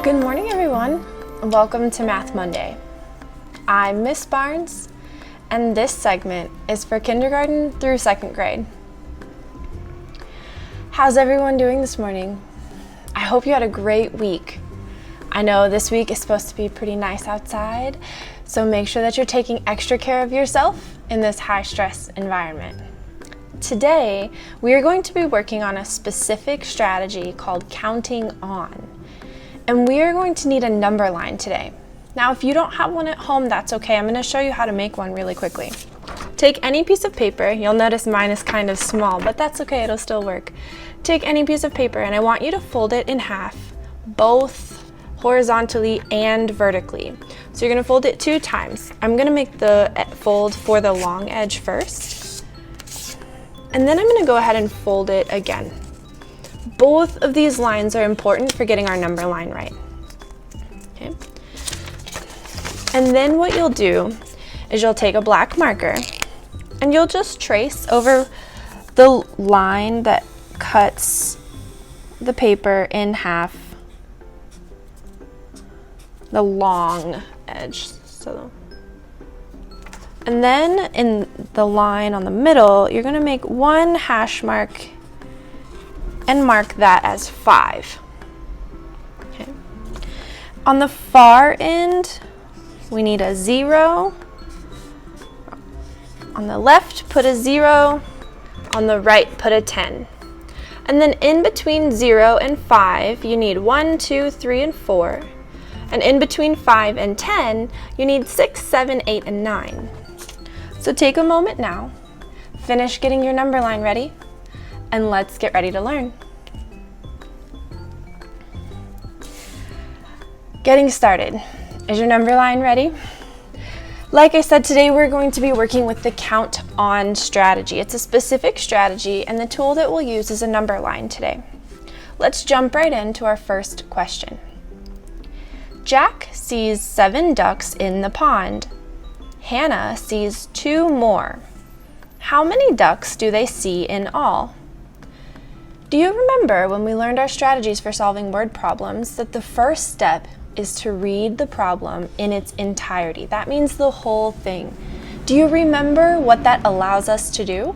Good morning, everyone. Welcome to Math Monday. I'm Miss Barnes, and this segment is for kindergarten through second grade. How's everyone doing this morning? I hope you had a great week. I know this week is supposed to be pretty nice outside, so make sure that you're taking extra care of yourself in this high-stress environment. Today, we are going to be working on a specific strategy called counting on. And we are going to need a number line today. Now, if you don't have one at home, that's okay. I'm going to show you how to make one really quickly. Take any piece of paper. You'll notice mine is kind of small, but that's okay. It'll still work. Take any piece of paper, and I want you to fold it in half, both horizontally and vertically. So you're going to fold it 2 times. I'm going to make the fold for the long edge first, and then I'm going to go ahead and fold it again. Both of these lines are important for getting our number line right. Okay. And then what you'll do is you'll take a black marker and you'll just trace over the line that cuts the paper in half, the long edge. And then in the line on the middle, you're going to make 1 hash mark and mark that as 5. Okay. On the far end, we need a 0. On the left, put a 0. On the right, put a 10. And then in between 0 and 5, you need 1, 2, 3, and 4. And in between 5 and 10, you need 6, 7, 8, and 9. So take a moment now, finish getting your number line ready, and let's get ready to learn. Getting started. Is your number line ready? Like I said, today we're going to be working with the count on strategy. It's a specific strategy, and the tool that we'll use is a number line today. Let's jump right into our first question. Jack sees 7 ducks in the pond. Hannah sees 2 more. How many ducks do they see in all? Do you remember when we learned our strategies for solving word problems that the first step is to read the problem in its entirety? That means the whole thing. Do you remember what that allows us to do?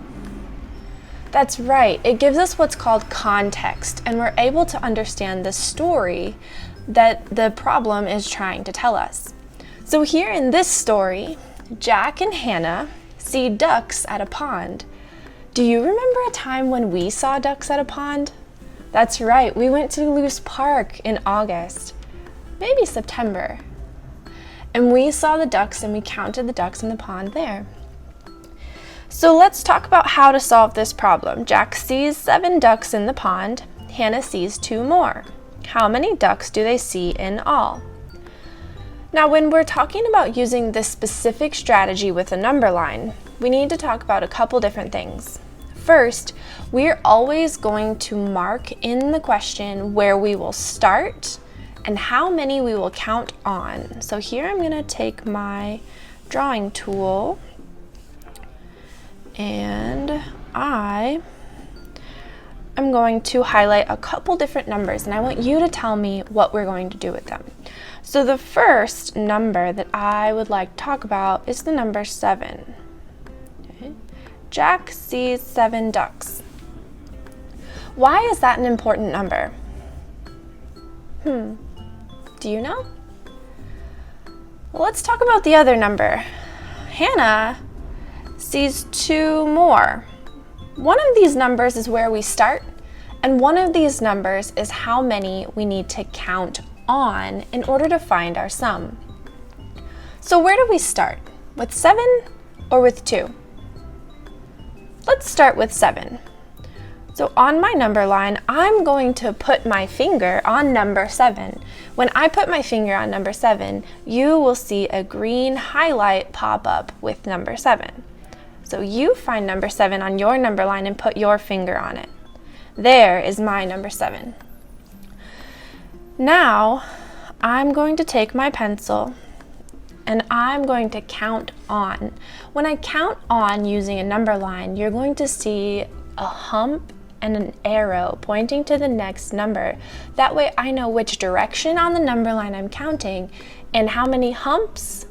That's right. It gives us what's called context, and we're able to understand the story that the problem is trying to tell us. So here in this story, Jack and Hannah see ducks at a pond. Do you remember a time when we saw ducks at a pond? That's right, we went to Loose Park in August, maybe September. And we saw the ducks and we counted the ducks in the pond there. So let's talk about how to solve this problem. Jack sees 7 ducks in the pond. Hannah sees 2 more. How many ducks do they see in all? Now, when we're talking about using this specific strategy with a number line, we need to talk about a couple different things. First, we're always going to mark in the question where we will start and how many we will count on. So here I'm going to take my drawing tool and I'm going to highlight a couple different numbers, and I want you to tell me what we're going to do with them. So the first number that I would like to talk about is the number 7. Okay. Jack sees 7 ducks. Why is that an important number? Do you know? Well, let's talk about the other number. Hannah sees 2 more. One of these numbers is where we start, and one of these numbers is how many we need to count on in order to find our sum. So where do we start? With 7 or with 2? Let's start with 7. So on my number line, I'm going to put my finger on number 7. When I put my finger on number 7, you will see a green highlight pop up with number 7. So you find number 7 on your number line and put your finger on it. There is my number 7. Now, I'm going to take my pencil and I'm going to count on. When I count on using a number line, you're going to see a hump and an arrow pointing to the next number. That way I know which direction on the number line I'm counting, and how many humps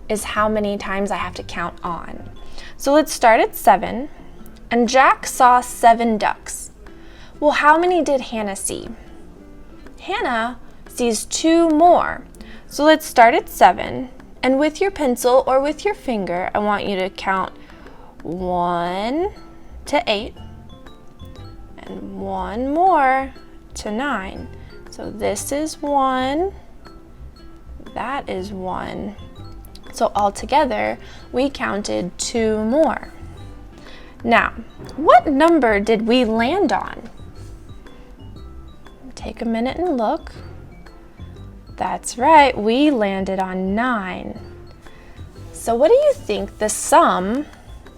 is how many times I have to count on. So let's start at 7, and Jack saw 7 ducks. Well, how many did Hannah see? Hannah sees 2 more. So let's start at 7, and with your pencil or with your finger, I want you to count 1 to 8, and 1 more to 9. So this is 1, that is 1. So altogether, we counted 2 more. Now, what number did we land on? Take a minute and look. That's right, we landed on 9. So what do you think the sum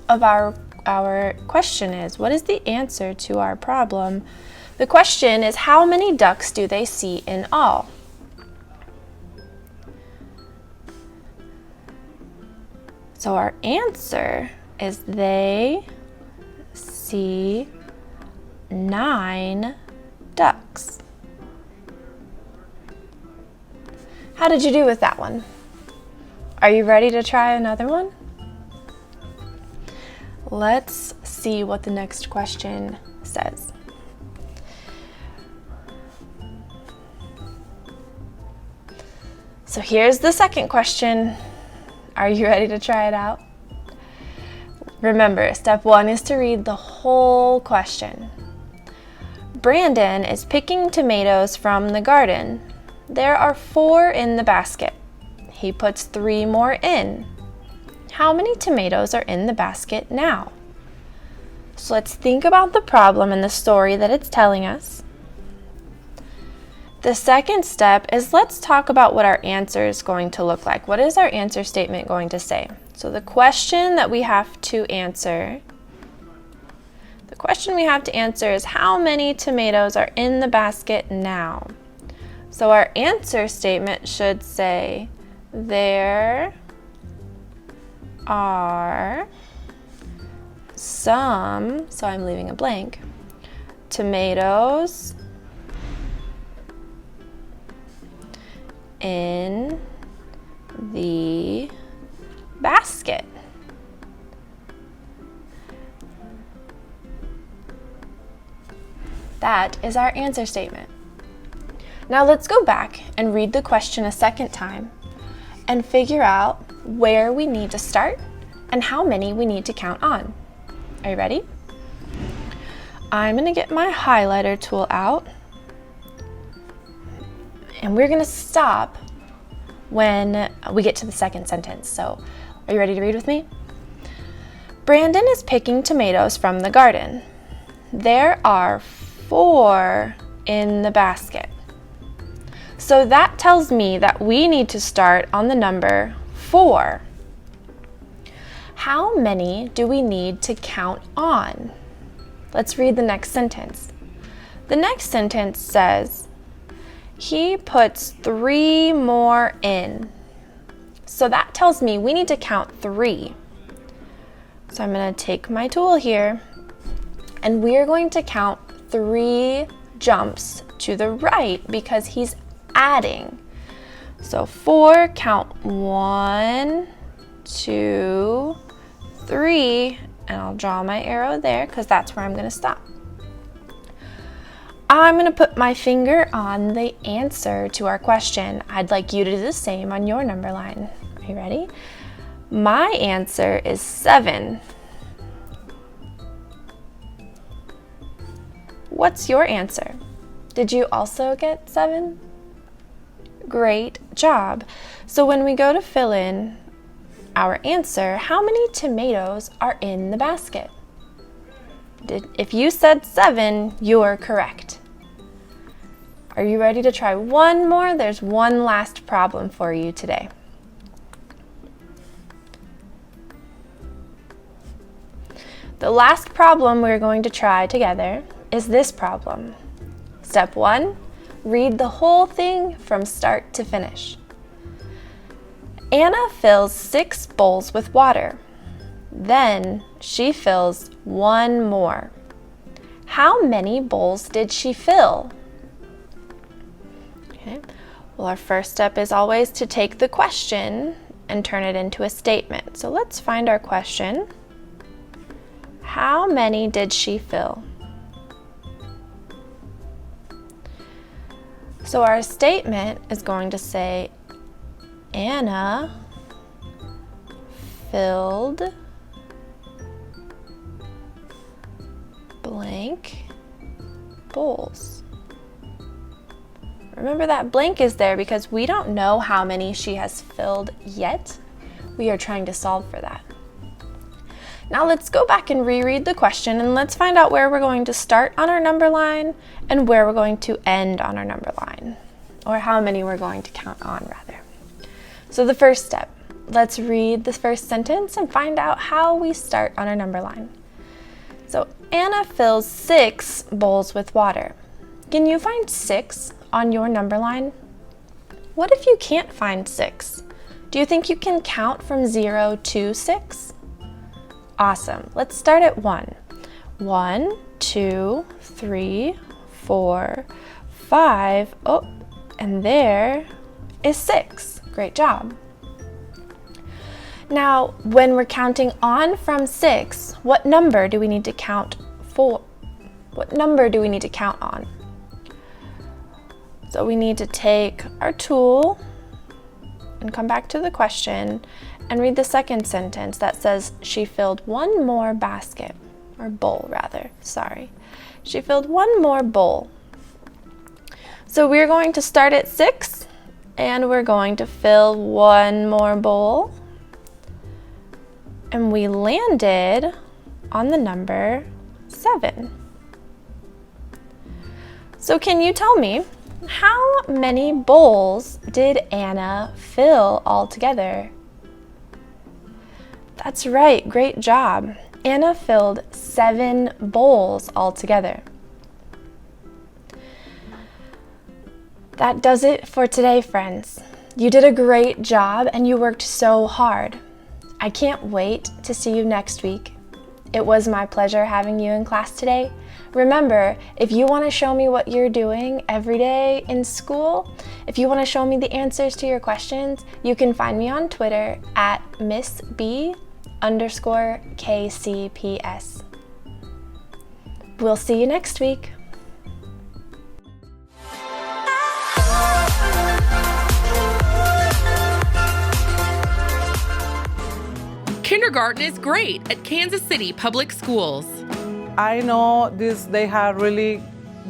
of our question is? What is the answer to our problem? The question is, how many ducks do they see in all? So our answer is they see 9 ducks. How did you do with that one? Are you ready to try another one? Let's see what the next question says. So here's the second question. Are you ready to try it out? Remember, step 1 is to read the whole question. Brandon is picking tomatoes from the garden. There are 4 in the basket. He puts 3 more in. How many tomatoes are in the basket now? So let's think about the problem and the story that it's telling us. The second step is, let's talk about what our answer is going to look like. What is our answer statement going to say? So the question that we have to answer, is how many tomatoes are in the basket now? So our answer statement should say, there are some, so I'm leaving a blank, tomatoes in the basket. That is our answer statement. Now let's go back and read the question a second time and figure out where we need to start and how many we need to count on. Are you ready? I'm going to get my highlighter tool out, and we're going to stop when we get to the second sentence. So, are you ready to read with me? Brandon is picking tomatoes from the garden. There are 4 in the basket. So that tells me that we need to start on the number 4. How many do we need to count on? Let's read the next sentence. The next sentence says, he puts 3 more in. So that tells me we need to count 3. So I'm going to take my tool here, and we're going to count 3 jumps to the right because he's adding. So 4, count 1, 2, 3, and I'll draw my arrow there because that's where I'm going to stop. I'm going to put my finger on the answer to our question. I'd like you to do the same on your number line. Are you ready? My answer is 7. What's your answer? Did you also get 7? Great job. So when we go to fill in our answer, how many tomatoes are in the basket? If you said 7, you're correct. Are you ready to try one more? There's one last problem for you today. The last problem we're going to try together is this problem. Step 1, read the whole thing from start to finish. Anna fills 6 bowls with water. Then she fills 1 more. How many bowls did she fill? Okay. Well, our first step is always to take the question and turn it into a statement. So let's find our question. How many did she fill? So our statement is going to say, Anna filled blank bowls. Remember that blank is there because we don't know how many she has filled yet. We are trying to solve for that. Now let's go back and reread the question and let's find out where we're going to start on our number line and where we're going to end on our number line, or how many we're going to count on rather. So the first step, let's read the first sentence and find out how we start on our number line. So Anna fills 6 bowls with water. Can you find 6 on your number line? What if you can't find 6? Do you think you can count from 0 to 6? Awesome. Let's start at 1. 1, 2, 3, 4, 5. Oh, and there is 6. Great job. Now, when we're counting on from 6, what number do we need to count for? What number do we need to count on? So we need to take our tool and come back to the question and read the second sentence that says she filled one more basket, or bowl rather, sorry. She filled one more bowl. So we're going to start at 6 and we're going to fill one more bowl. And we landed on the number 7. So can you tell me, how many bowls did Anna fill altogether? That's right, great job. Anna filled 7 bowls altogether. That does it for today, friends. You did a great job and you worked so hard. I can't wait to see you next week. It was my pleasure having you in class today. Remember, if you want to show me what you're doing every day in school, if you want to show me the answers to your questions, you can find me on Twitter at MissB_KCPS. We'll see you next week. Kindergarten is great at Kansas City Public Schools. I know they have really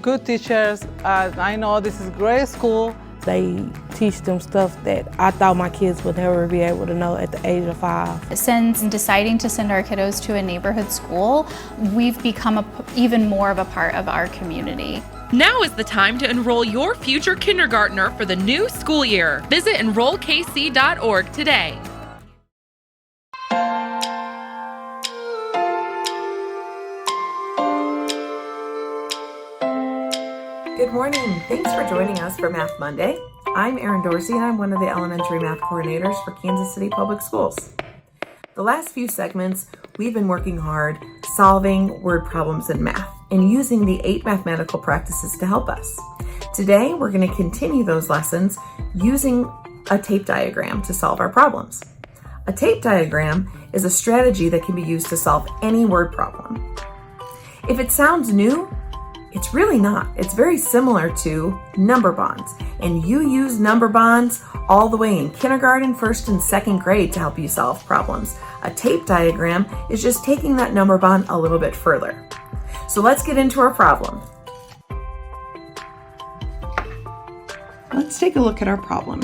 good teachers. I know this is a great school. They teach them stuff that I thought my kids would never be able to know at the age of 5. Since deciding to send our kiddos to a neighborhood school, we've become even more of a part of our community. Now is the time to enroll your future kindergartner for the new school year. Visit enrollkc.org today. Good morning. Thanks for joining us for Math Monday. I'm Erin Dorsey and I'm one of the elementary math coordinators for Kansas City Public Schools. The last few segments, we've been working hard solving word problems in math and using the 8 mathematical practices to help us. Today, we're going to continue those lessons using a tape diagram to solve our problems. A tape diagram is a strategy that can be used to solve any word problem. If it sounds new, it's really not. It's very similar to number bonds, and you use number bonds all the way in kindergarten, 1st and 2nd grade to help you solve problems. A tape diagram is just taking that number bond a little bit further. So let's get into our problem. Let's take a look at our problem.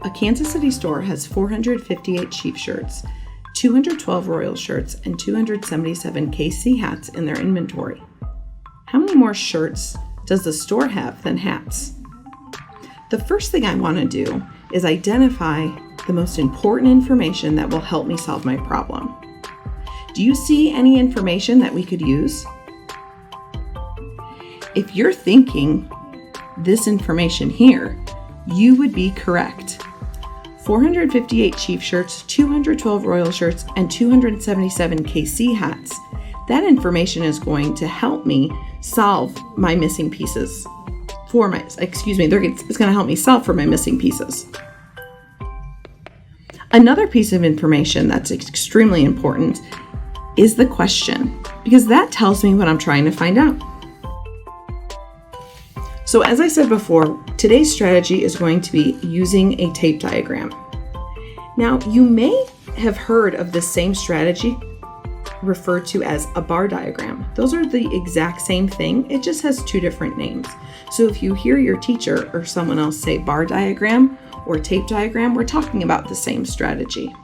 A Kansas City store has 458 Chief shirts, 212 Royal shirts, and 277 KC hats in their inventory. How many more shirts does the store have than hats? The first thing I want to do is identify the most important information that will help me solve my problem. Do you see any information that we could use? If you're thinking this information here, you would be correct. 458 Chief shirts, 212 Royal shirts, and 277 KC hats. that information is going to help me solve my missing pieces it's going to help me solve for my missing pieces. Another piece of information that's extremely important is the question, because that tells me what I'm trying to find out. So as I said before, today's strategy is going to be using a tape diagram. Now, you may have heard of this same strategy referred to as a bar diagram. Those are the exact same thing. It just has two different names. So if you hear your teacher or someone else say bar diagram or tape diagram, we're talking about the same strategy.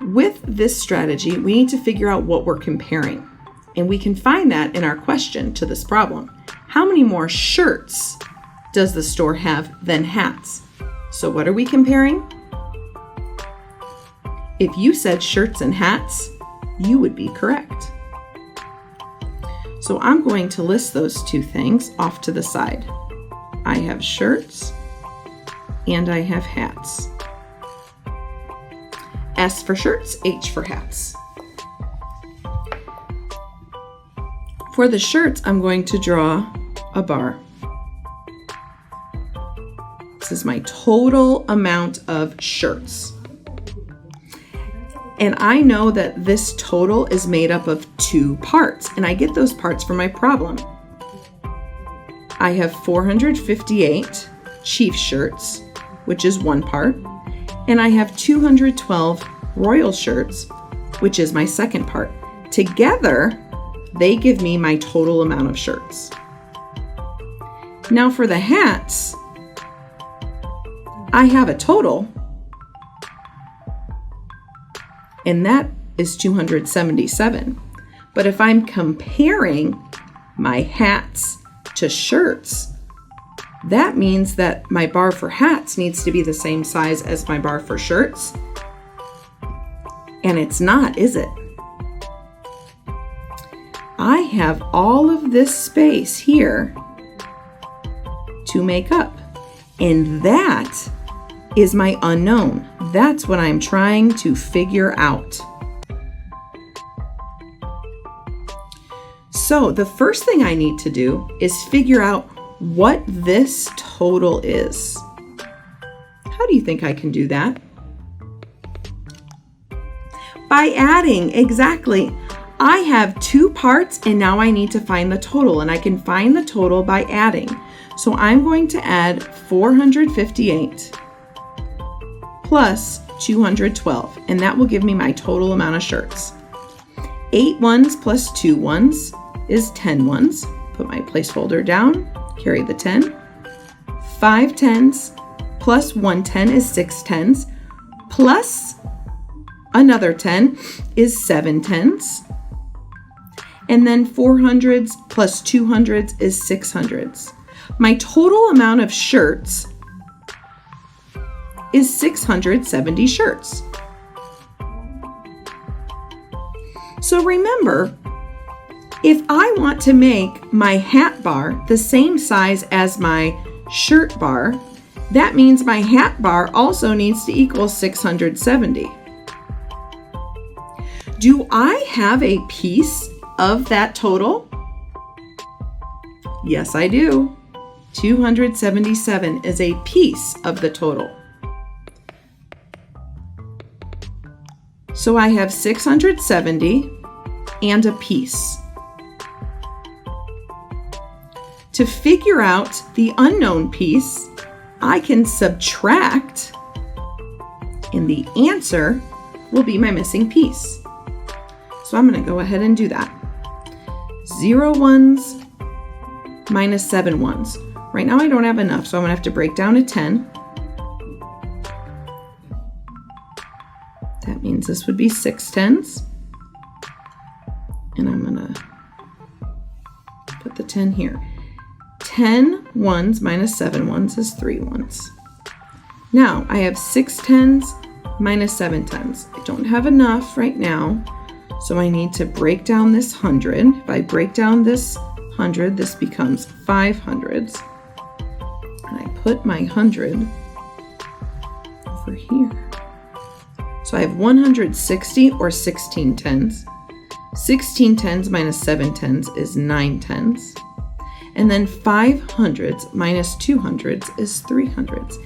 With this strategy, we need to figure out what we're comparing. And we can find that in our question to this problem. How many more shirts does the store have than hats? So what are we comparing? If you said shirts and hats, you would be correct. So I'm going to list those two things off to the side. I have shirts and I have hats. S for shirts, H for hats. For the shirts, I'm going to draw a bar. This is my total amount of shirts. And I know that this total is made up of two parts, and I get those parts from my problem. I have 458 Chief shirts, which is one part, and I have 212 Royal shirts, which is my second part. Together, they give me my total amount of shirts. Now for the hats, I have a total, and that is 277. But if I'm comparing my hats to shirts, that means that my bar for hats needs to be the same size as my bar for shirts. And it's not, is it? I have all of this space here to make up, and that is my unknown. That's what I'm trying to figure out. So the first thing I need to do is figure out what this total is. How do you think I can do that? By adding, exactly. I have two parts and now I need to find the total, and I can find the total by adding. So I'm going to add 458 plus 212, and that will give me my total amount of shirts. 8 ones plus 2 ones is 10 ones. Put my placeholder down, carry the 10. 5 tens plus 1 10 is 6 tens, plus another 10 is 7 tens. And then 400s plus 200s is 600s. My total amount of shirts is 670 shirts. So remember, if I want to make my hat bar the same size as my shirt bar, that means my hat bar also needs to equal 670. Do I have a piece of that total? Yes, I do. 277 is a piece of the total. So I have 670 and a piece. To figure out the unknown piece, I can subtract, and the answer will be my missing piece. So I'm going to go ahead and do that. 0 ones minus 7 ones. Right now I don't have enough, so I'm going to have to break down a 10. That means this would be 6 tens. And I'm going to put the 10 here. 10 ones minus 7 ones is 3 ones. Now I have 6 tens minus 7 tens. I don't have enough right now, so I need to break down this 100. If I break down this 100, this becomes 500s. And I put my 100 over here. So I have 160 or 16 tens. 16 tens minus 7 tens is 9 tens. And then 5 hundredths minus 2 hundredths is 3 hundredths.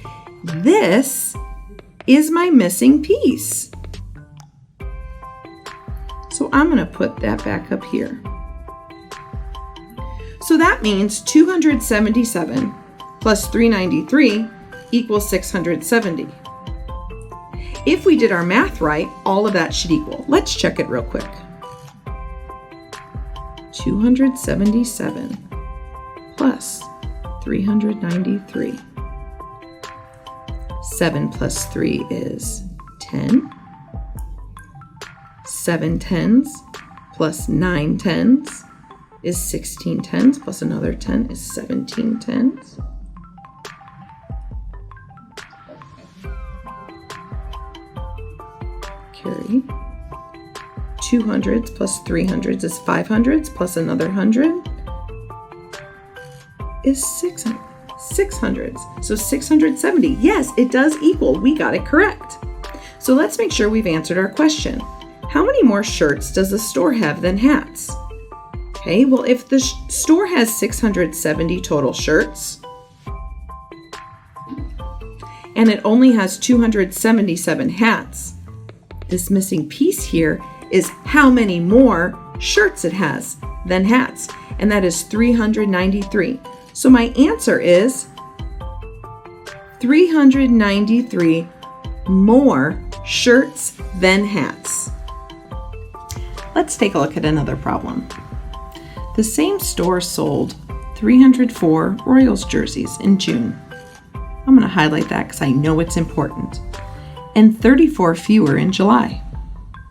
This is my missing piece. So I'm going to put that back up here. So that means 277 plus 393 equals 670. If we did our math right, all of that should equal. Let's check it real quick. 277 plus 393. 7 plus 3 is 10. 7 tens plus 9 tens is 16 tens, plus another 10 is 17 tens. Carry. 2 hundredths plus 3 hundredths is 5 hundredths, plus another 100 is 6 hundredths. So 670. Yes, it does equal. We got it correct. So let's make sure we've answered our question. How many more shirts does the store have than hats? Okay, well, if the store has 670 total shirts and it only has 277 hats, this missing piece here is how many more shirts it has than hats, and that is 393. So my answer is 393 more shirts than hats. Let's take a look at another problem. The same store sold 304 Royals jerseys in June. I'm going to highlight that because I know it's important. And 34 fewer in July.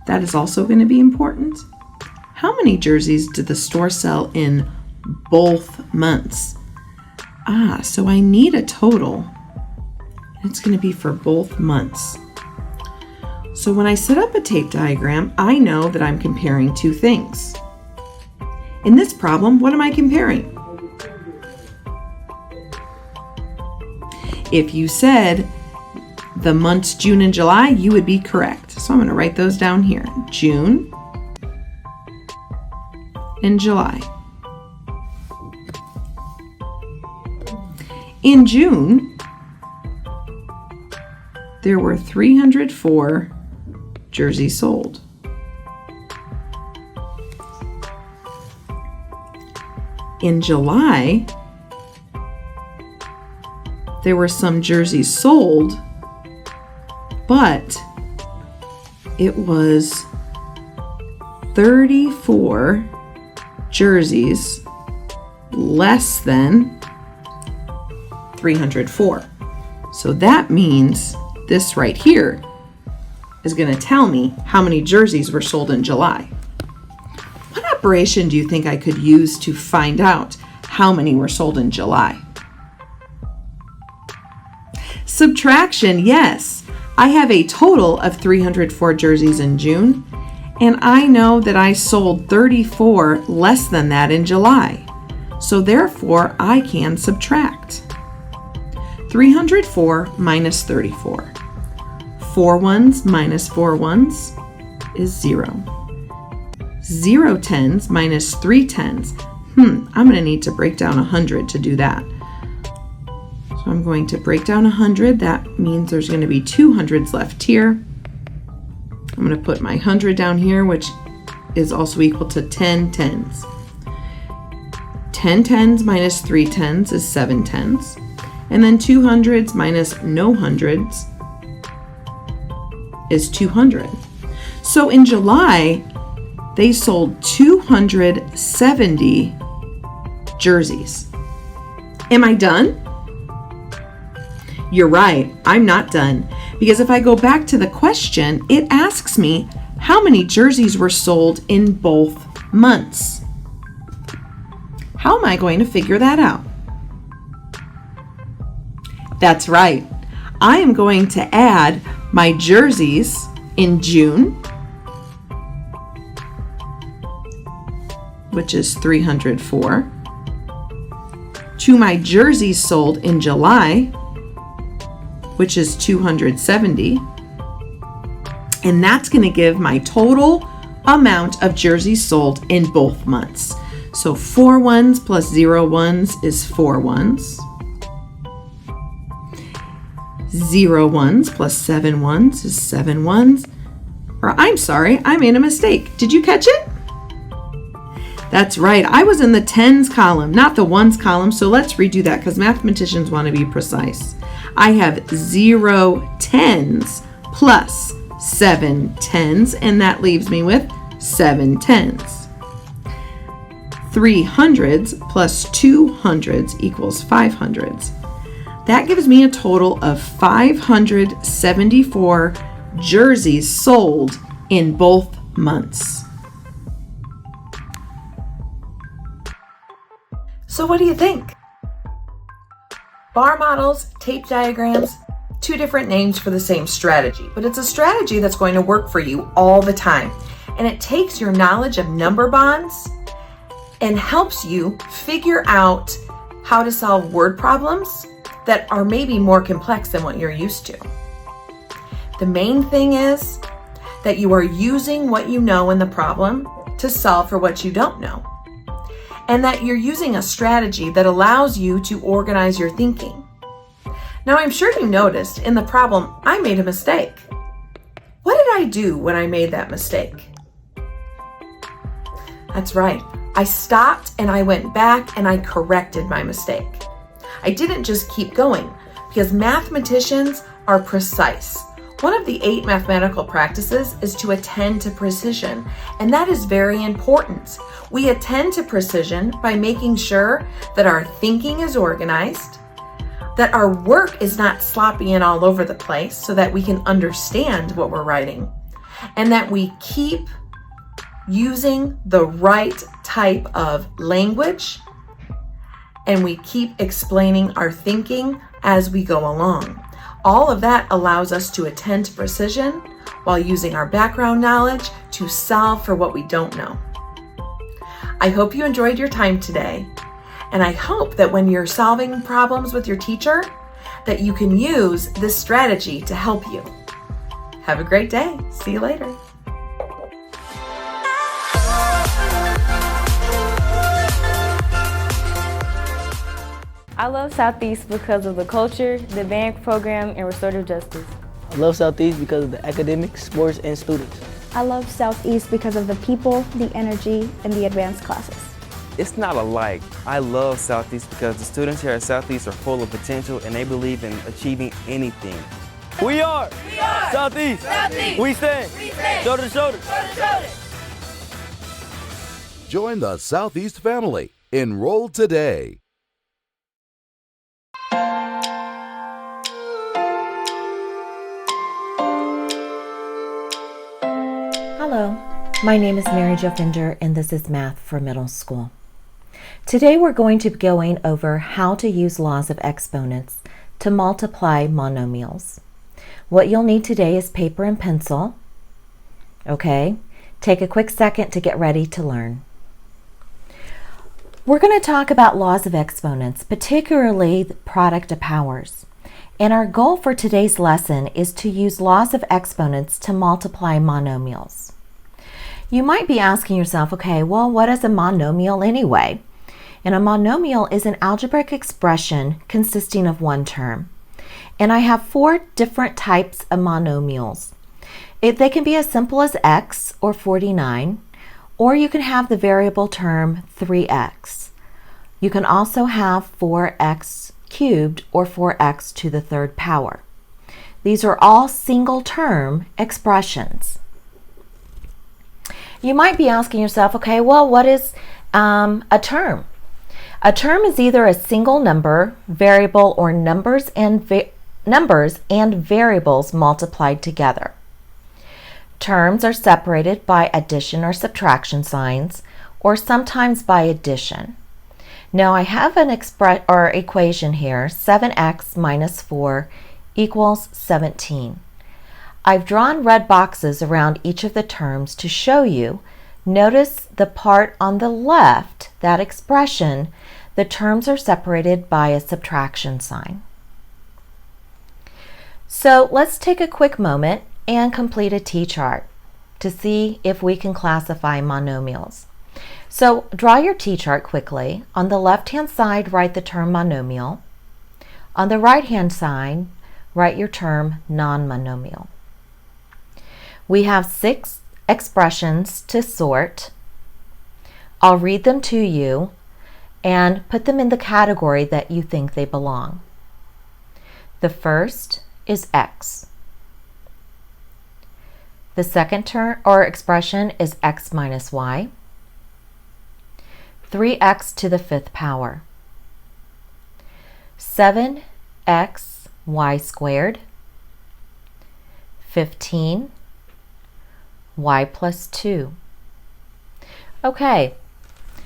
That is also going to be important. How many jerseys did the store sell in both months? So I need a total. It's going to be for both months. So when I set up a tape diagram, I know that I'm comparing two things. In this problem, what am I comparing? If you said the months June and July, you would be correct. So I'm going to write those down here. June and July. In June, there were 304 jerseys sold. In July, there were some jerseys sold, but it was 34 jerseys less than 304. So that means this right here is going to tell me how many jerseys were sold in July. What operation do you think I could use to find out how many were sold in July? Subtraction, yes. I have a total of 304 jerseys in June, and I know that I sold 34 less than that in July. So therefore, I can subtract. 304 minus 34. 4 ones minus 4 ones is 0. 0 tens minus 3 tens. I'm going to need to break down 100 to do that. So I'm going to break down 100. That means there's going to be 2 hundreds left here. I'm going to put my 100 down here, which is also equal to 10 tens. 10 tens minus 3 tens is 7 tens. And then 2 hundreds minus no hundreds is 200. So in July, they sold 270 jerseys. Am I done? You're right, I'm not done. Because if I go back to the question, it asks me how many jerseys were sold in both months. How am I going to figure that out? That's right. I am going to add my jerseys in June, which is 304, to my jerseys sold in July, which is 270, and that's going to give my total amount of jerseys sold in both months. So 4 ones plus 0 ones is 4 ones. 0 ones plus 7 ones is 7 ones. Or I'm sorry, I made a mistake. Did you catch it? That's right, I was in the tens column, not the ones column, so let's redo that because mathematicians want to be precise. I have 0 tens plus 7 tens, and that leaves me with 7 tens. 3 hundreds plus 2 hundreds equals 5 hundreds. That gives me a total of 574 jerseys sold in both months. So what do you think? Bar models, tape diagrams, two different names for the same strategy, but it's a strategy that's going to work for you all the time. And it takes your knowledge of number bonds and helps you figure out how to solve word problems that are maybe more complex than what you're used to. The main thing is that you are using what you know in the problem to solve for what you don't know. And that you're using a strategy that allows you to organize your thinking. Now, I'm sure you noticed in the problem, I made a mistake. What did I do when I made that mistake? That's right. I stopped and I went back and I corrected my mistake. I didn't just keep going because mathematicians are precise. One of the 8 mathematical practices is to attend to precision, and that is very important. We attend to precision by making sure that our thinking is organized, that our work is not sloppy and all over the place so that we can understand what we're writing, and that we keep using the right type of language, and we keep explaining our thinking as we go along. All of that allows us to attend to precision while using our background knowledge to solve for what we don't know. I hope you enjoyed your time today, and I hope that when you're solving problems with your teacher, that you can use this strategy to help you. Have a great day. See you later. I love Southeast because of the culture, the band program, and restorative justice. I love Southeast because of the academics, sports, and students. I love Southeast because of the people, the energy, and the advanced classes. It's not alike. I love Southeast because the students here at Southeast are full of potential and they believe in achieving anything. We are Southeast. Southeast. We stand shoulder to shoulder. Join the Southeast family. Enroll today. Hello, my name is Mary Jo Fender and this is Math for Middle School. Today we're going to be going over how to use laws of exponents to multiply monomials. What you'll need today is paper and pencil. Okay, take a quick second to get ready to learn. We're going to talk about laws of exponents, particularly the product of powers. And our goal for today's lesson is to use laws of exponents to multiply monomials. You might be asking yourself, okay, well, what is a monomial anyway? And a monomial is an algebraic expression consisting of one term. And I have 4 different types of monomials. They can be as simple as x or 49, or you can have the variable term 3x. You can also have 4x cubed or 4x to the 3rd power. These are all single term expressions. You might be asking yourself, okay, well, what is a term? A term is either a single number, variable, or numbers and variables multiplied together. Terms are separated by addition or subtraction signs, or sometimes by addition. Now I have an equation here, 7x minus 4 equals 17. I've drawn red boxes around each of the terms to show you. Notice the part on the left, that expression, the terms are separated by a subtraction sign. So let's take a quick moment and complete a T-chart. to see if we can classify monomials. So draw your T-chart quickly. On the left-hand side, write the term monomial. On the right-hand side, write your term non-monomial. We have 6 expressions to sort. I'll read them to you and put them in the category that you think they belong. The first is X. The second term or expression is X minus Y. 3x to the 5th power. 7x y squared. 15 y plus 2. Okay,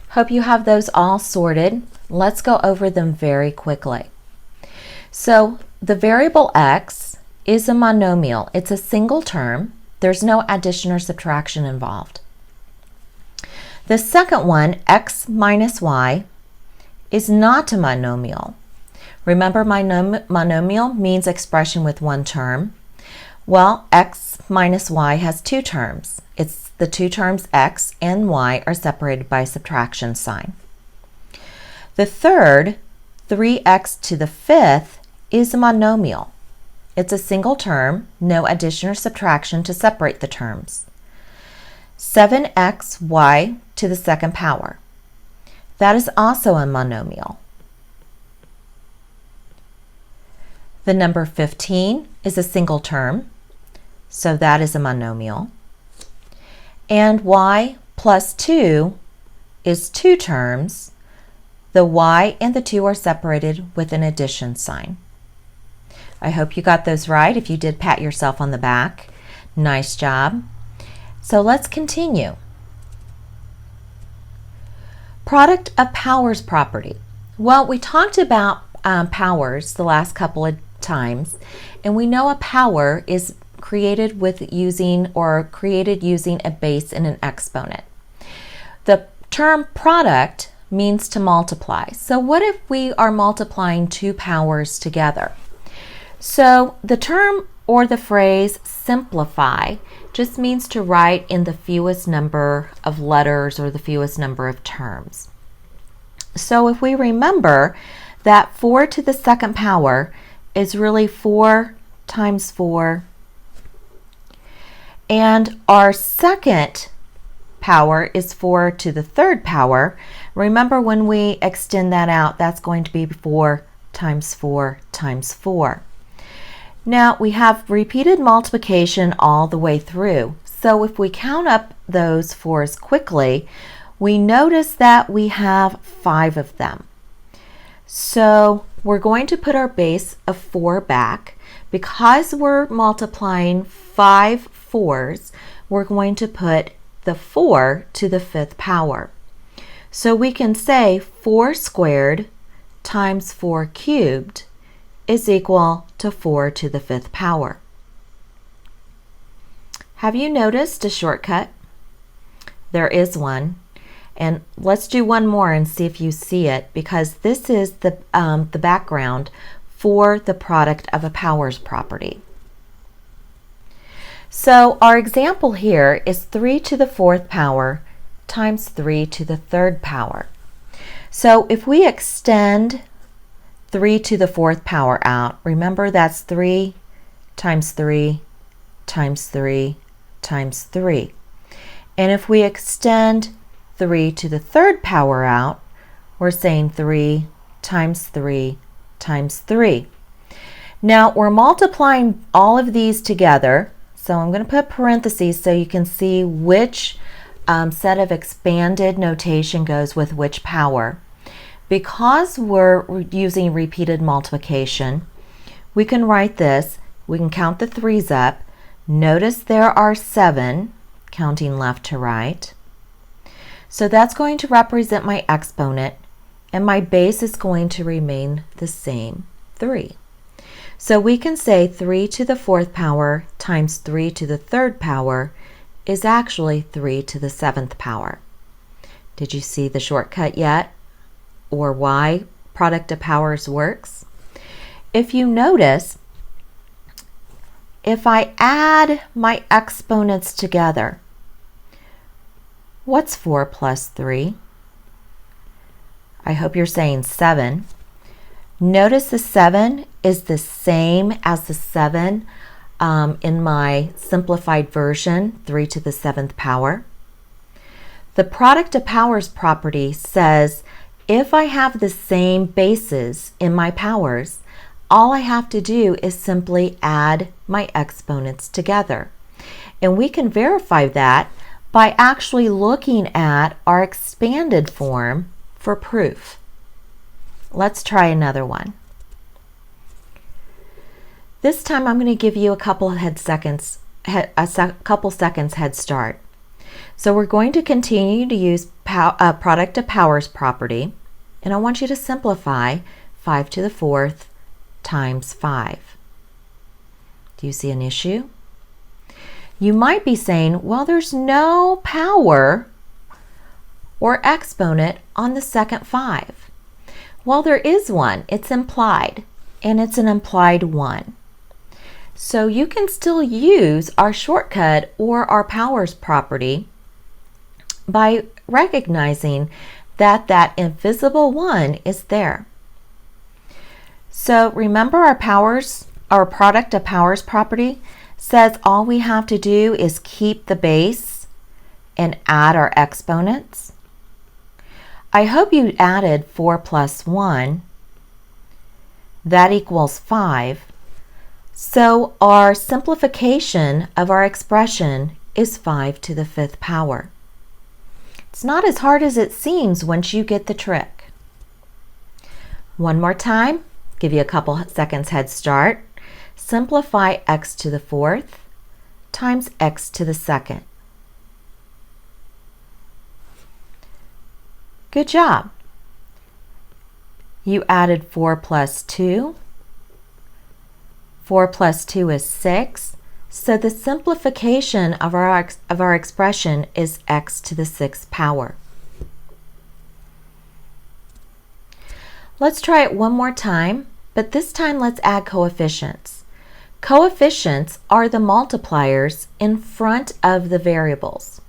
hope you have those all sorted. Let's go over them very quickly. So the variable x is a monomial. It's a single term. There's no addition or subtraction involved. The second one, x minus y, is not a monomial. Remember, monomial means expression with one term. Well, x minus y has 2 terms. It's the 2 terms x and y are separated by a subtraction sign. The third, 3x to the 5th, is a monomial. It's a single term, no addition or subtraction to separate the terms. 7xy to the 2nd power. That is also a monomial. The number 15 is a single term, so that is a monomial. And y plus 2 is 2 terms. The y and the 2 are separated with an addition sign. I hope you got those right. If you did, pat yourself on the back. Nice job. So let's continue. Product of powers property. Well, we talked about powers the last couple of times, and we know a power is created using a base and an exponent. The term product means to multiply. So what if we are multiplying 2 powers together? So the term or the phrase simplify just means to write in the fewest number of letters or the fewest number of terms. So if we remember that 4 to the 2nd power is really 4 times 4, and our second power is 4 to the 3rd power. Remember, when we extend that out, that's going to be 4 times 4 times 4. Now we have repeated multiplication all the way through. So if we count up those 4s quickly, we notice that we have 5 of them. So we're going to put our base of 4 back. Because we're multiplying 5 4s, we're going to put the 4 to the 5th power. So we can say 4 squared times 4 cubed is equal to 4 to the 5th power. Have you noticed a shortcut? There is one. And let's do one more and see if you see it, because this is the background for the product of a powers property. So our example here is 3 to the 4th power times 3 to the 3rd power. So if we extend 3 to the 4th power out, remember that's 3 times 3 times 3 times 3. And if we extend 3 to the 3rd power out, we're saying 3 times 3 times 3. Now we're multiplying all of these together, so I'm going to put parentheses so you can see which set of expanded notation goes with which power. Because we're using repeated multiplication, we can write this, we can count the 3's up. Notice there are 7, counting left to right. So that's going to represent my exponent, and my base is going to remain the same, 3. So we can say 3 to the 4th power times 3 to the 3rd power is actually 3 to the 7th power. Did you see the shortcut yet? Or why product of powers works? If you notice, if I add my exponents together, what's 4 plus 3? I hope you're saying 7. Notice the 7 is the same as the 7 in my simplified version, 3 to the 7th power. The product of powers property says if I have the same bases in my powers, all I have to do is simply add my exponents together. And we can verify that by actually looking at our expanded form for proof. Let's try another one. This time I'm going to give you a couple seconds head start. So we're going to continue to use product of powers property, and I want you to simplify 5 to the 4th times 5. Do you see an issue? You might be saying, well, there's no power or exponent on the second 5. Well, there is one. It's implied, and it's an implied 1. So you can still use our shortcut or our powers property by recognizing that that invisible 1 is there. So remember our product of powers property says all we have to do is keep the base and add our exponents. I hope you added 4 plus 1. That equals 5. So our simplification of our expression is 5 to the 5th power. It's not as hard as it seems once you get the trick. One more time, give you a couple seconds head start. Simplify x to the 4th times x to the 2nd. Good job. You added 4 plus 2. 4 plus 2 is 6. So the simplification of our expression is x to the 6th power. Let's try it one more time, but this time let's add coefficients. Coefficients are the multipliers in front of the variables.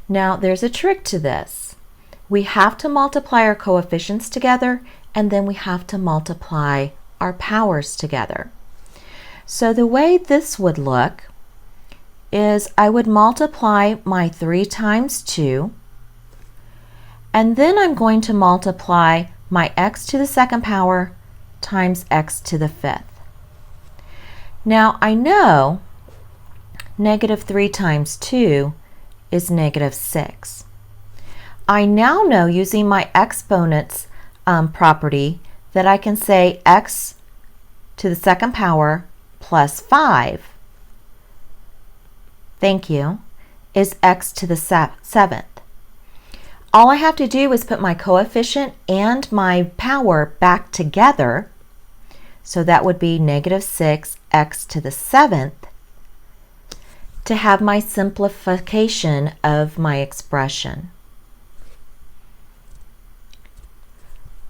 Now there's a trick to this. We have to multiply our coefficients together, and then we have to multiply our powers together. So the way this would look is I would multiply my 3 times 2, and then I'm going to multiply my x to the 2nd power times x to the 5th. Now I know -3 times 2 is -6. I now know using my exponents property that I can say x to the 2nd power plus 5, thank you, is x to the 7th. All I have to do is put my coefficient and my power back together, so that would be -6x to the 7th, to have my simplification of my expression.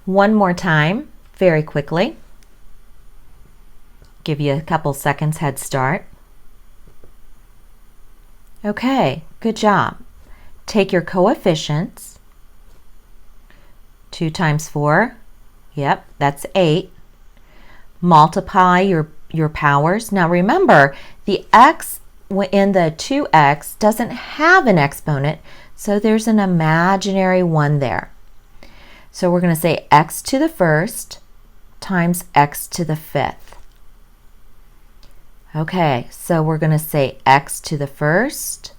One more time, very quickly. Give you a couple seconds head start. Okay, good job. Take your coefficients. 2 times 4, yep, that's 8. Multiply your powers. Now remember, the x in the 2x doesn't have an exponent, so there's an imaginary 1 there. So we're going to say x to the 1st times x to the 5th. Okay, so we're going to say x to the 1st.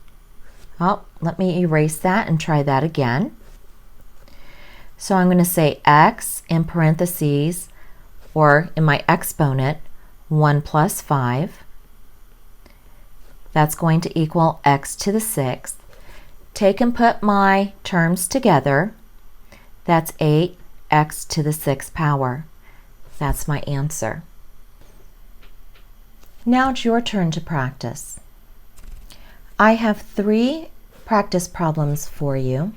Oh, let me erase that and try that again. So I'm going to say x in parentheses, or in my exponent, 1 plus 5. That's going to equal x to the 6th. Take and put my terms together. That's 8x to the 6th power. That's my answer. Now it's your turn to practice. I have 3 practice problems for you,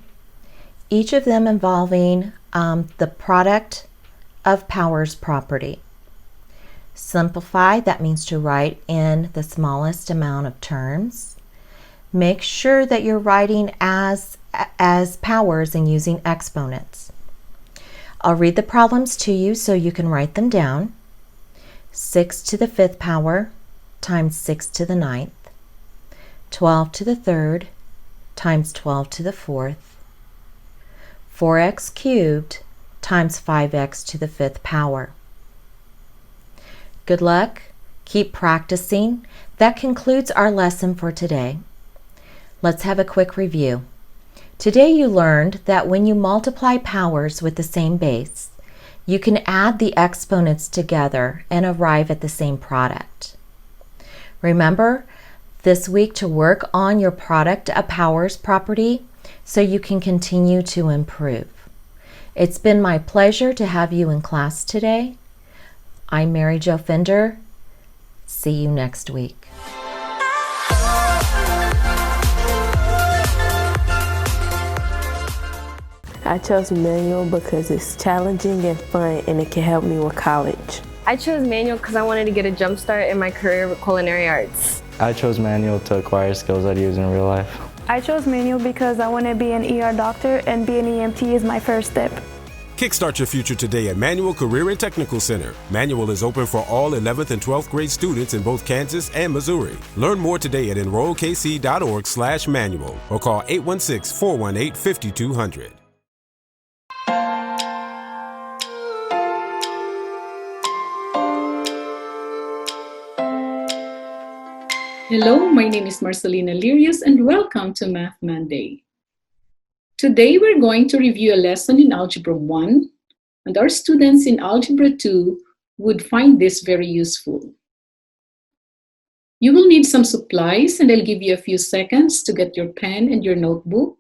each of them involving the product of powers property. Simplify, that means to write in the smallest amount of terms. Make sure that you're writing as powers and using exponents. I'll read the problems to you so you can write them down. 6 to the 5th power times 6 to the 9th. 12 to the 3rd times 12 to the 4th. 4x cubed times 5x to the 5th power. Good luck. Keep practicing. That concludes our lesson for today. Let's have a quick review. Today you learned that when you multiply powers with the same base, you can add the exponents together and arrive at the same product. Remember this week to work on your product of powers property so you can continue to improve. It's been my pleasure to have you in class today. I'm Mary Jo Fender. See you next week. I chose manual because it's challenging and fun, and it can help me with college. I chose manual because I wanted to get a jump start in my career with culinary arts. I chose manual to acquire skills I'd use in real life. I chose manual because I want to be an ER doctor, and being an EMT is my first step. Kickstart your future today at Manual Career and Technical Center. Manual is open for all 11th and 12th grade students in both Kansas and Missouri. Learn more today at enrollkc.org/manual or call 816-418-5200. Hello, my name is Marcelina Lirius and welcome to Math Monday. Today we're going to review a lesson in Algebra 1, and our students in Algebra 2 would find this very useful. You will need some supplies, and I'll give you a few seconds to get your pen and your notebook.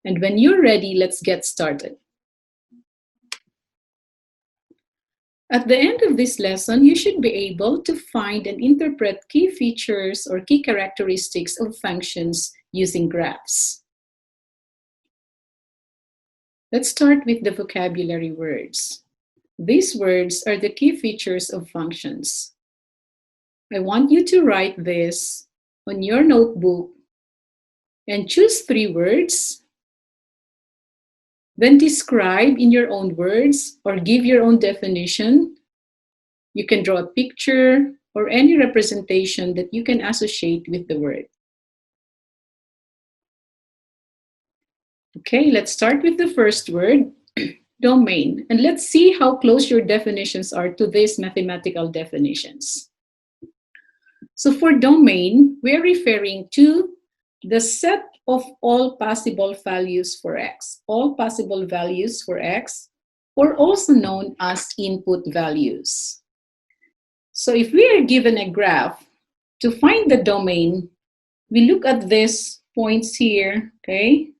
And when you're ready, let's get started. At the end of this lesson, you should be able to find and interpret key features or key characteristics of functions using graphs. Let's start with the vocabulary words. These words are the key features of functions. I want you to write this on your notebook and choose 3 words. Then describe in your own words or give your own definition. You can draw a picture or any representation that you can associate with the word. Okay, let's start with the first word, domain. And let's see how close your definitions are to these mathematical definitions. So for domain, we're referring to the set of all possible values for x. All possible values for x, or also known as input values. So if we are given a graph, to find the domain, we look at these points here, okay?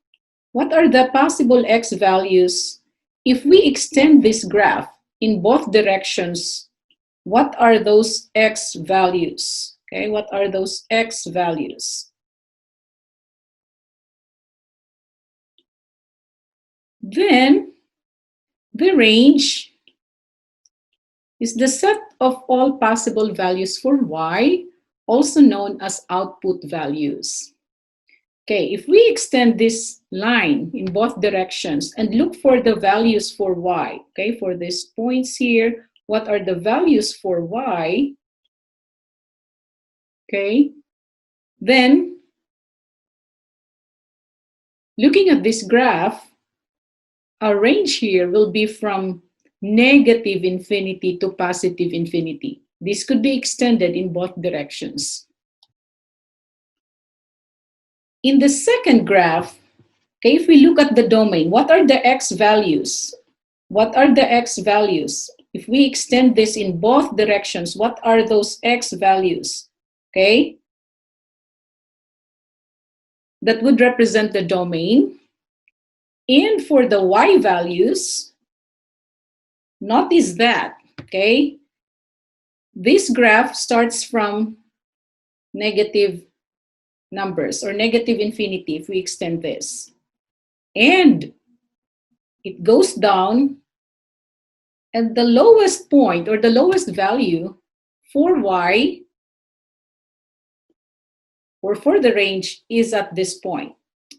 What are the possible x values? If we extend this graph in both directions, what are those x values? Okay, what are those x values? Then, the range is the set of all possible values for y, also known as output values. Okay, if we extend this line in both directions and look for the values for y, okay, for these points here, what are the values for y? Okay, then looking at this graph, our range here will be from negative infinity to positive infinity. This could be extended in both directions. In the second graph, okay, if we look at the domain, what are the x values? What are the x values? If we extend this in both directions, what are those x values? Okay? That would represent the domain. And for the y values, notice that, okay? This graph starts from negative numbers or negative infinity if we extend this. And it goes down, and the lowest point or the lowest value for y, or for the range, is at this point.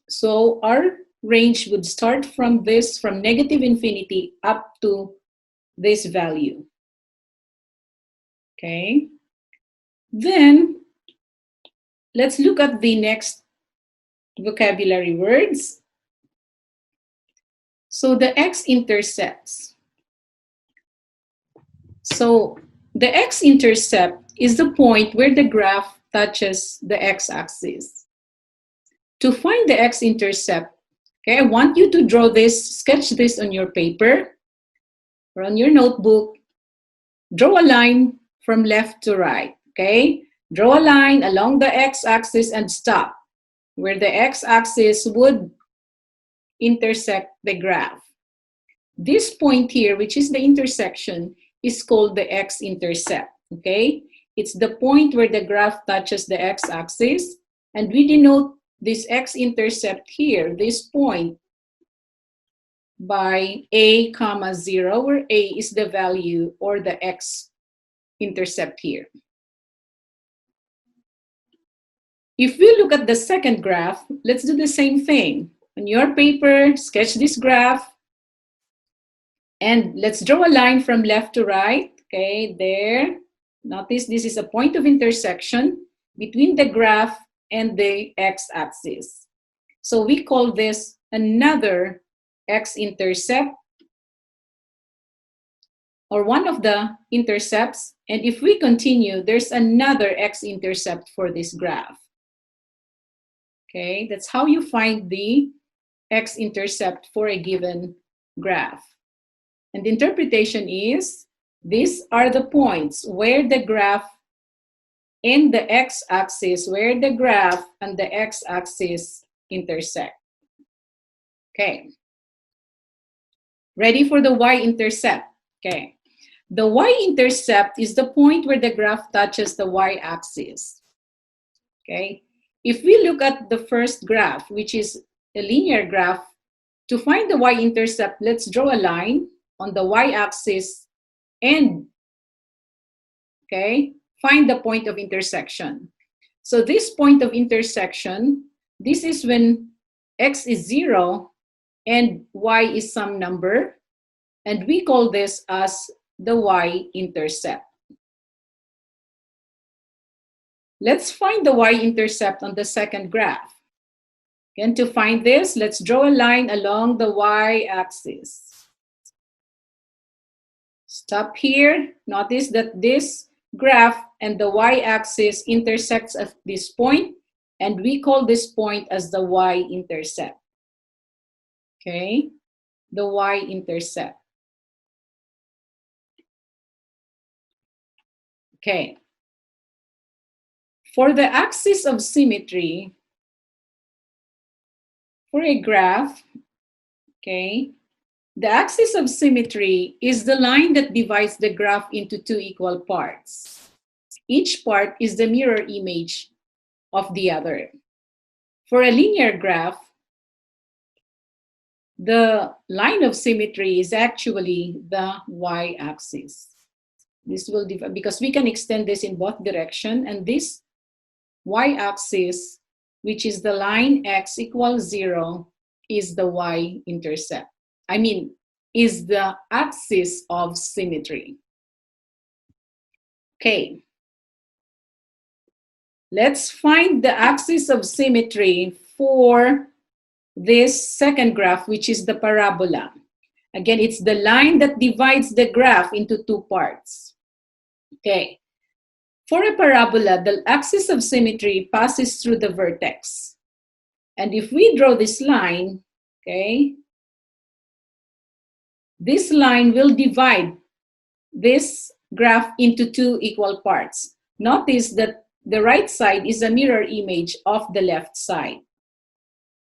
So our range would start from this, from negative infinity up to this value. Okay. Then let's look at the next vocabulary words. So the x-intercepts. So the x-intercept is the point where the graph touches the x-axis. To find the x-intercept, okay, I want you to draw this, sketch this on your paper or on your notebook. Draw a line from left to right, okay? Draw a line along the x-axis and stop where the x-axis would intersect the graph. This point here, which is the intersection, is called the x-intercept, okay? It's the point where the graph touches the x-axis, and we denote this x-intercept here, this point, by a comma 0, where a is the value or the x-intercept here. If we look at the second graph, let's do the same thing. On your paper, sketch this graph, and let's draw a line from left to right, okay, there. Notice this is a point of intersection between the graph and the x-axis. So we call this another x-intercept, or one of the intercepts. And if we continue, there's another x-intercept for this graph. Okay, that's how you find the x-intercept for a given graph. And the interpretation is, these are the points where the graph and the x-axis, where the graph and the x-axis intersect. Okay. Ready for the y-intercept? Okay. The y-intercept is the point where the graph touches the y-axis. Okay. If we look at the first graph, which is a linear graph, to find the y-intercept, let's draw a line on the y-axis and, okay, find the point of intersection. So this point of intersection, this is when x is 0 and y is some number, and we call this as the y-intercept. Let's find the y-intercept on the second graph. And to find this, let's draw a line along the y-axis. Stop here. Notice that this graph and the y-axis intersects at this point, and we call this point as the y-intercept. Okay, the y-intercept. Okay. For the axis of symmetry, for a graph, okay, the axis of symmetry is the line that divides the graph into two equal parts. Each part is the mirror image of the other. For a linear graph, the line of symmetry is actually the y-axis. This will divide, because we can extend this in both directions, and this y-axis, which is the line x equals 0, is the y-intercept. I mean, is the axis of symmetry. Okay. Let's find the axis of symmetry for this second graph, which is the parabola. Again, it's the line that divides the graph into two parts. Okay. For a parabola, the axis of symmetry passes through the vertex. And if we draw this line, okay, this line will divide this graph into two equal parts. Notice that the right side is a mirror image of the left side.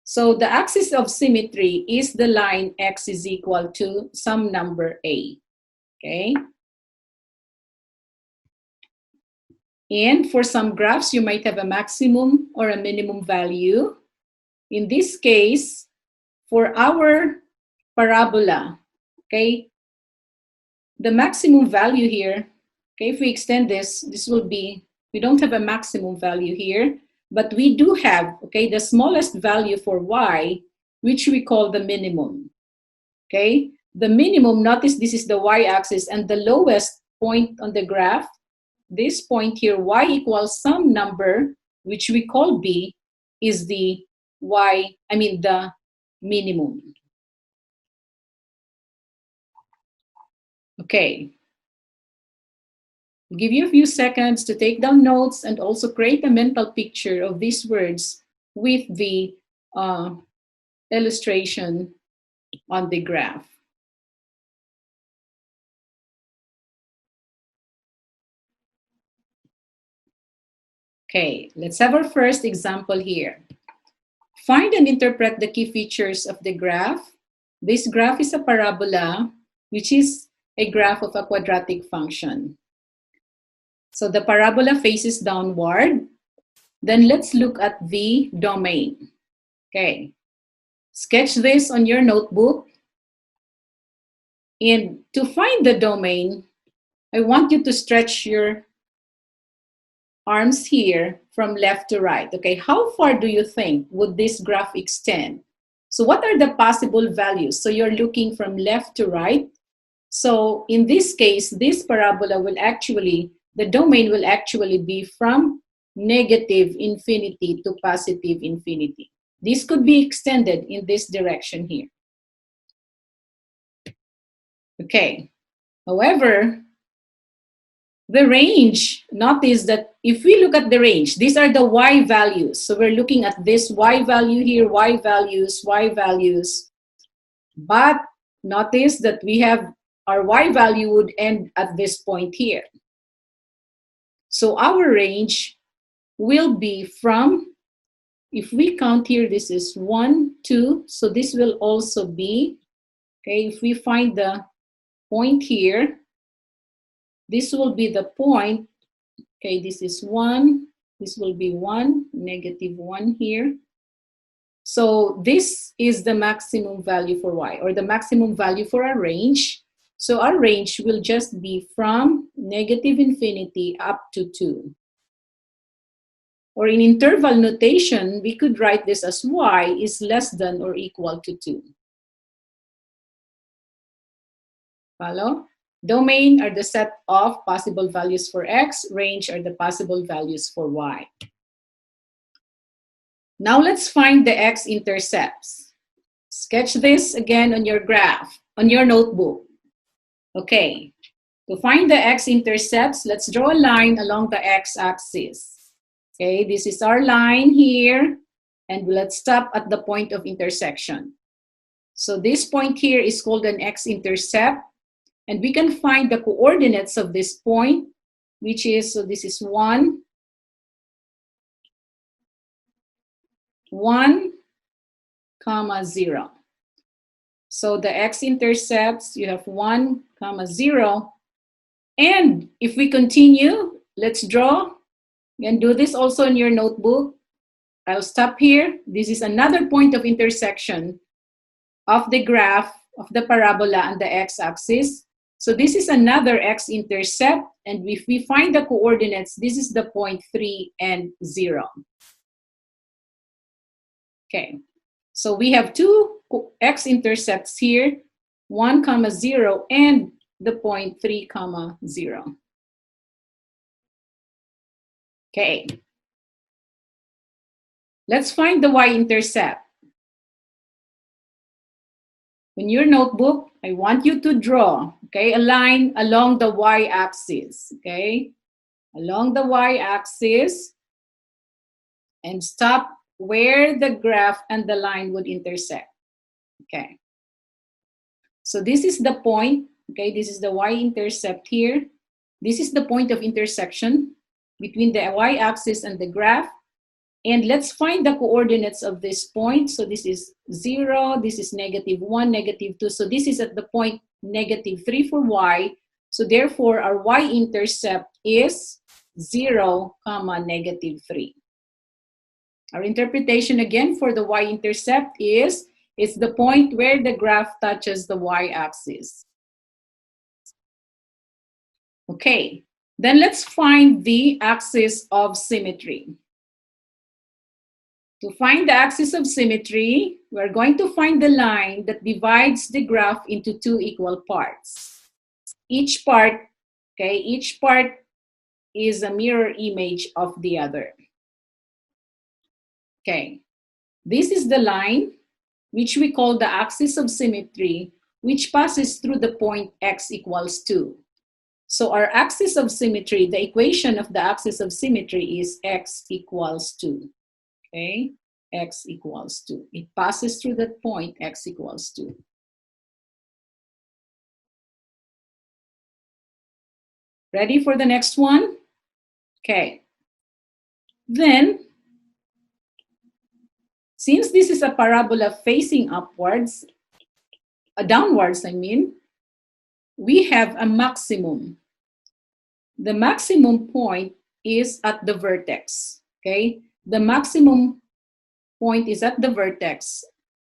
So the axis of symmetry is the line x is equal to some number a. Okay. And for some graphs, you might have a maximum or a minimum value. In this case, for our parabola, okay, the maximum value here, Okay, if we extend this, this will be, we don't have a maximum value here, but we do have, okay, the smallest value for y, which we call the minimum. Okay, the minimum, notice this is the y-axis, and the lowest point on the graph, this point here, y equals some number, which we call b, is the the minimum. Okay. I'll give you a few seconds to take down notes and also create a mental picture of these words with the illustration on the graph. Okay, let's have our first example here. Find and interpret the key features of the graph. This graph is a parabola, which is a graph of a quadratic function. So the parabola faces downward. Then let's look at the domain. Okay, sketch this on your notebook. And to find the domain, I want you to stretch your arms here from left to right. Okay, how far do you think would this graph extend? So what are the possible values? So you're looking from left to right. So in this case, this parabola will actually, the domain will actually be from negative infinity to positive infinity. This could be extended in this direction here. Okay, however, the range, notice that if we look at the range, these are the y values. So we're looking at this y value here, y values, y values. But notice that we have our y value would end at this point here. So our range will be from, if we count here, this is 1, 2. So this will also be, okay, if we find the point here, this will be the point, okay, this is 1, this will be 1, -1 here. So this is the maximum value for y, or the maximum value for our range. So our range will just be from negative infinity up to 2. Or in interval notation, we could write this as y is less than or equal to 2. Follow? Domain are the set of possible values for x. Range are the possible values for y. Now let's find the x-intercepts. Sketch this again on your graph, on your notebook. Okay, to find the x-intercepts, let's draw a line along the x-axis. Okay, this is our line here, and let's stop at the point of intersection. So this point here is called an x-intercept, and we can find the coordinates of this point, which is, so this is 1, 1, 0. So the x-intercepts, you have 1, 0. And if we continue, let's draw and do this also in your notebook. I'll stop here. This is another point of intersection of the graph of the parabola and the x-axis. So this is another x-intercept, and if we find the coordinates, this is the point 3 and 0. Okay, so we have two x-intercepts here, 1, 0, and the point 3, 0. Okay, let's find the y-intercept. In your notebook, I want you to draw, okay, a line along the y-axis, okay? Along the y-axis, and stop where the graph and the line would intersect, okay? So this is the point, okay? This is the y-intercept here. This is the point of intersection between the y-axis and the graph. And let's find the coordinates of this point. So this is 0, this is -1, -2. So this is at the point -3 for y. So therefore, our y-intercept is 0, -3. Our interpretation again for the y-intercept is, it's the point where the graph touches the y-axis. Okay, Then let's find the axis of symmetry. To find the axis of symmetry, we're going to find the line that divides the graph into two equal parts. Each part is a mirror image of the other. Okay, this is the line which we call the axis of symmetry, which passes through the point x equals 2. So our axis of symmetry, the equation of the axis of symmetry is x equals 2. Okay, x equals 2. It passes through that point, x equals 2. Ready for the next one? Okay. Then, since this is a parabola facing upwards, downwards, I mean, we have a maximum. The maximum point is at the vertex, okay? The maximum point is at the vertex,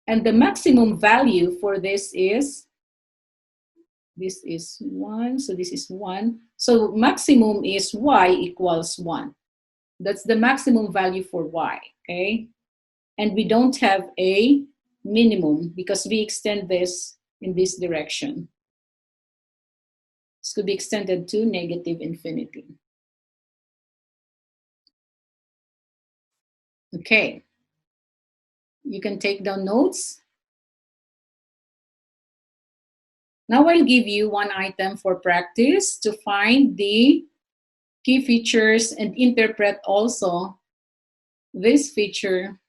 and the maximum value for this is 1, so this is 1. So maximum is y equals 1. That's the maximum value for y, okay? And we don't have a minimum because we extend this in this direction. This could be extended to negative infinity. Okay. You can take down notes. Now I'll give you one item for practice to find the key features and interpret also this feature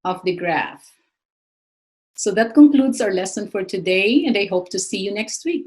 of the graph. So that concludes our lesson for today, and I hope to see you next week.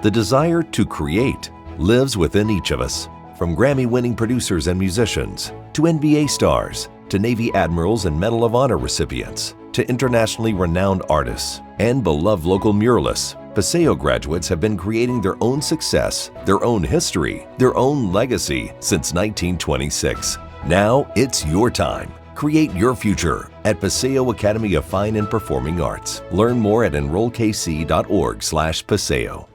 The desire to create lives within each of us. From Grammy-winning producers and musicians, to NBA stars, to Navy admirals and Medal of Honor recipients, to internationally renowned artists, and beloved local muralists, Paseo graduates have been creating their own success, their own history, their own legacy since 1926. Now it's your time. Create your future at Paseo Academy of Fine and Performing Arts. Learn more at enrollkc.org/Paseo.